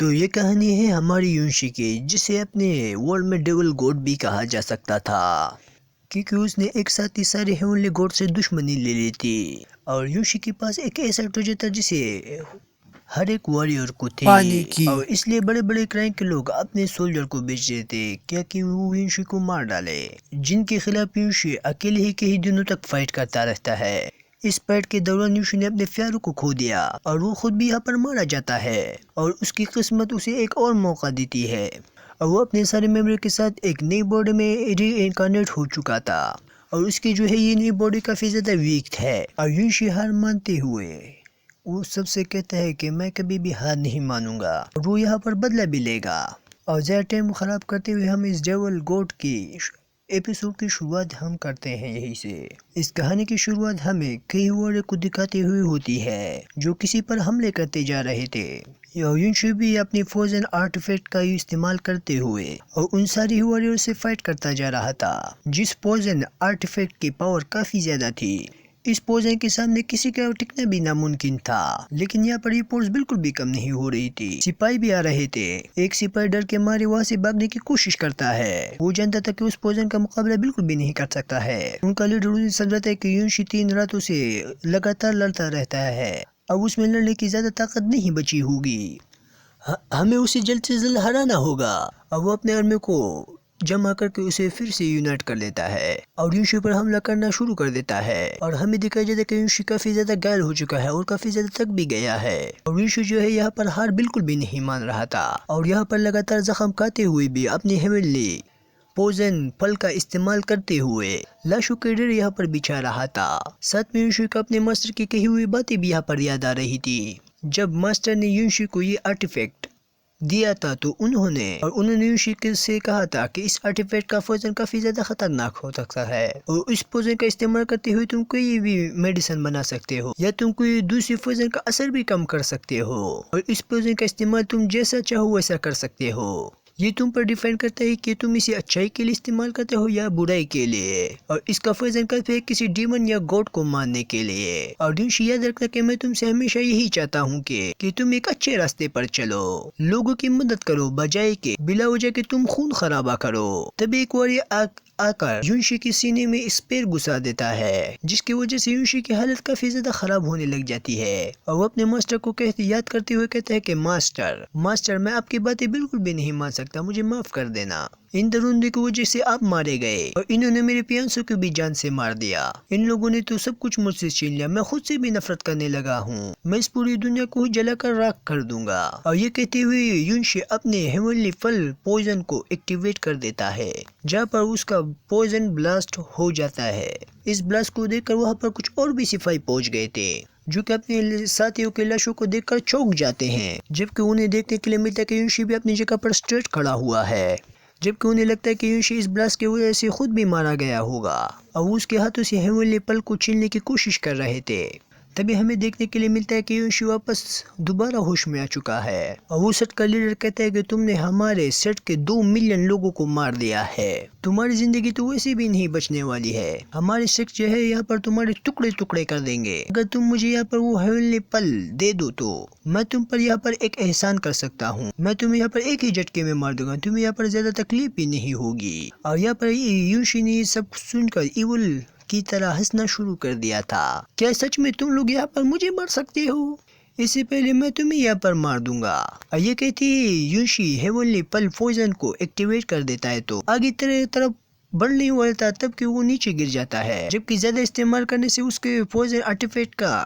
تو یہ کہانی ہے ہماری یونشی کی، جسے اپنے ورلڈ میں ڈیول گوڈ بھی کہا جا سکتا تھا، کیونکہ اس نے ایک ساتھ ہی سارے ہیونلی گوڈ سے دشمنی لے لی تھی۔ اور یونشی کے پاس ایک ایسا ٹریجر تھا جسے ہر ایک واریر کو تھی، اور اس لیے بڑے بڑے کرائم کے لوگ اپنے سولجر کو بیچ دیتے کیا کہ وہ یونشی کو مار ڈالے، جن کے خلاف یونشی اکیلے ہی کئی دنوں تک فائٹ کرتا رہتا ہے۔ اس فائٹ کے دوران یونشی نے اپنے پیاروں کو کھو دیا اور وہ خود بھی یہاں پر مارا جاتا ہے، اور اس کی قسمت اسے ایک اور موقع دیتی ہے، اور وہ اپنے سارے میموری کے ساتھ ایک نئی باڈی میں ری انکارنیٹ ہو چکا تھا، اور اس کی جو ہے یہ نئی باڈی کافی زیادہ ویک ہے۔ اور یونشی ہار مانتے ہوئے وہ سب سے کہتا ہے کہ میں کبھی بھی ہار نہیں مانوں گا، اور وہ یہاں پر بدلہ بھی لے گا۔ اور زیادہ ٹائم خراب کرتے ہوئے ہم اس ڈیول گوڈ کی ایپیسوڈ کی شروعات ہم کرتے ہیں یہی سے۔ اس کہانی کی شروعات ہمیں کئی واریر کو دکھاتے ہوئے ہوتی ہے جو کسی پر حملے کرتے جا رہے تھے، اور یونشی بھی اپنی فوزن آرٹیفیکٹ کا استعمال کرتے ہوئے اور ان ساری واریر سے فائٹ کرتا جا رہا تھا، جس پوزن آرٹیفیکٹ کی پاور کافی زیادہ تھی۔ اس پوزن کے سامنے کسی کا ٹکنا بھی ناممکن تھا، لیکن یہاں پر یہ پوز بالکل بھی کم نہیں ہو رہی تھی۔ سپاہی بھی آ رہے تھے، ایک سپاہی ڈر کے مارے وہاں سے بھاگنے کی کوشش کرتا ہے، وہ جانتا تھا کہ اس پوزن کا مقابلہ بالکل بھی نہیں کر سکتا ہے۔ ان کا لیڈر انہیں سمجھاتا ہے کہ یونشی 3 راتوں سے لگاتار لڑتا رہتا ہے، اب اس میں لڑنے کی زیادہ طاقت نہیں بچی ہوگی، ہمیں اسے جلد سے جلد ہرانا ہوگا۔ اور وہ اپنے آرمی کو جمع کر کے اسے پھر سے یونائٹ کر لیتا ہے اور یونشی پر حملہ کرنا شروع کر دیتا ہے، اور ہمیں دکھایا جاتا ہے کہ یونشی کافی زیادہ گھائل ہو چکا ہے اور کافی زیادہ تک بھی گیا ہے، اور یونشی جو ہے یہاں پر ہار بالکل بھی نہیں مان رہا تھا، اور یہاں پر لگاتار زخم کھاتے ہوئے بھی اپنی ہیونلی پوزن پھل کا استعمال کرتے ہوئے لاشوں کے ڈھیر یہاں پر بچھا رہا تھا۔ ساتھ میں یونشی کو اپنے ماسٹر کی کہی ہوئی باتیں بھی یہاں پر یاد آ رہی تھی۔ جب ماسٹر نے یونشی کو یہ آرٹیفیکٹ دیا تھا تو انہوں نے یونشی سے کہا تھا کہ اس آرٹیفیکٹ کا پوزن کافی زیادہ خطرناک ہو سکتا ہے، اور اس پوزن کا استعمال کرتے ہوئے تم کوئی بھی میڈیسن بنا سکتے ہو، یا تم کوئی دوسری پوزن کا اثر بھی کم کر سکتے ہو، اور اس پوزن کا استعمال تم جیسا چاہو ویسا کر سکتے ہو۔ یہ تم پر ڈیپینڈ کرتا ہے کہ تم اسے اچھائی کے لیے استعمال کرتے ہو یا برائی کے لیے، اور اس کا پوزن کرتے ہے کسی ڈیمن یا گوڈ کو مارنے کے لیے۔ اور یونشی یاد رکھتا کہ میں تم سے ہمیشہ یہی چاہتا ہوں کہ تم ایک اچھے راستے پر چلو، لوگوں کی مدد کرو بجائے کہ بلا وجہ کہ تم خون خرابہ کرو۔ تبھی ایک واریر آ کر یونشی کے سینے میں اسپیر گھسا دیتا ہے، جس کی وجہ سے یونشی کی حالت کافی زیادہ خراب ہونے لگ جاتی ہے، اور وہ اپنے ماسٹر کو یاد کرتے ہوئے کہتا ہے کہ ماسٹر میں آپ کی باتیں بالکل بھی نہیں مان سکتا، مجھے معاف کر دینا، ان درندوں کی وجہ سے آپ مارے گئے اور انہوں نے میرے پیانسوں کو بھی جان سے مار دیا، ان لوگوں نے تو سب کچھ مجھ سے چھین لیا، میں خود سے بھی نفرت کرنے لگا ہوں، میں اس پوری دنیا کو جلا کر راکھ کر دوں گا۔ اور یہ کہتے ہوئے یونشی اپنے ہیونلی پھل پوزن کو ایکٹیویٹ کر دیتا ہے، جہاں پر اس کا پوزن بلاسٹ ہو جاتا ہے۔ اس بلاسٹ کو دیکھ کر وہاں پر کچھ اور بھی سپاہی پہنچ گئے تھے، جو کہ اپنے ساتھیوں کے لاشوں کو دیکھ کر چونک جاتے ہیں، جبکہ انہیں دیکھنے کے لیے ملتا ہے کہ یونشی بھی اپنی جگہ پر اسٹریٹ کھڑا ہوا ہے، جبکہ انہیں لگتا ہے کہ یونشی اس بلاسٹ کی وجہ سے خود بھی مارا گیا ہوگا، اور وہ اس کے ہاتھوں سے ہیونلی پل کو چھیننے کی کوشش کر رہے تھے۔ تبھی ہمیں دیکھنے کے لیے ملتا ہے کہ یونشی واپس دوبارہ ہوش میں آ چکا ہے، اور وہ سیٹ کا لیڈر کہتا ہے کہ تم نے ہمارے سیٹ کے 2 ملین لوگوں کو مار دیا ہے، تمہاری زندگی تو ویسے بھی نہیں بچنے والی ہے، ہمارے سیٹ جو ہے یہاں پر تمہارے ٹکڑے ٹکڑے کر دیں گے، اگر تم مجھے یہاں پر وہ ہیونلی پل دے دو تو میں تم پر یہاں پر ایک احسان کر سکتا ہوں، میں تمہیں یہاں پر ایک ہی جھٹکے میں مار دوں گا، تمہیں یہاں پر زیادہ تکلیف بھی نہیں ہوگی۔ اور یہاں پر یونشی نے یہ سب سن کر ایول کی طرح ہنسنا شروع کر دیا تھا، کیا سچ میں تم لوگ یہاں پر مجھے مار سکتے ہو؟ اس سے پہلے میں تمہیں یہاں پر مار دوں گا۔ اور یہ کہتی یونشی ہیونلی پل پوزن کو ایکٹیویٹ کر دیتا ہے تو آگے طرف بڑھنے والا تھا، تب کہ وہ نیچے گر جاتا ہے، جبکہ زیادہ استعمال کرنے سے اس کے پوزن آرٹیفیکٹ کا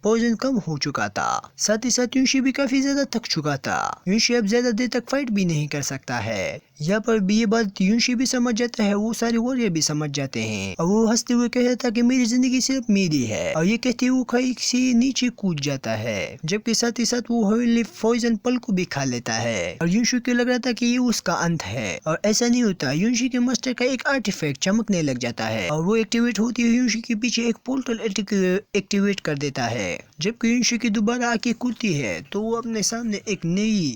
پوزن کم ہو چکا تھا، ساتھ ہی ساتھ یونشی بھی کافی زیادہ تھک چکا تھا، یونشی اب زیادہ دیر تک فائٹ بھی نہیں کر سکتا ہے۔ یہاں پر بھی یہ بات یونشی بھی سمجھ جاتا ہے، وہ سارے واریر بھی سمجھ جاتے ہیں، اور وہ ہنستے ہوئے کہتا تھا کہ میری زندگی صرف میری ہے، اور یہ کہتے ہوئے وہ کھائی سے نیچے کود جاتا ہے، جبکہ ساتھ ہی ساتھ وہ ہیونلی پوزن پل کو بھی کھا لیتا ہے، اور یونشی کو لگ رہا تھا کہ یہ اس کا انت ہے، اور ایسا نہیں ہوتا، یونشی کے ماسٹر کا ایک آرٹیفیکٹ چمکنے لگ جاتا ہے، اور وہ ایکٹیویٹ ہوتی ہے یونشی کے پیچھے ایک پورٹل ایکٹیویٹ کر دیتا ہے، جبکہ یونشی کی دوبارہ آنکھیں کھلتی ہے تو وہ اپنے سامنے ایک نئی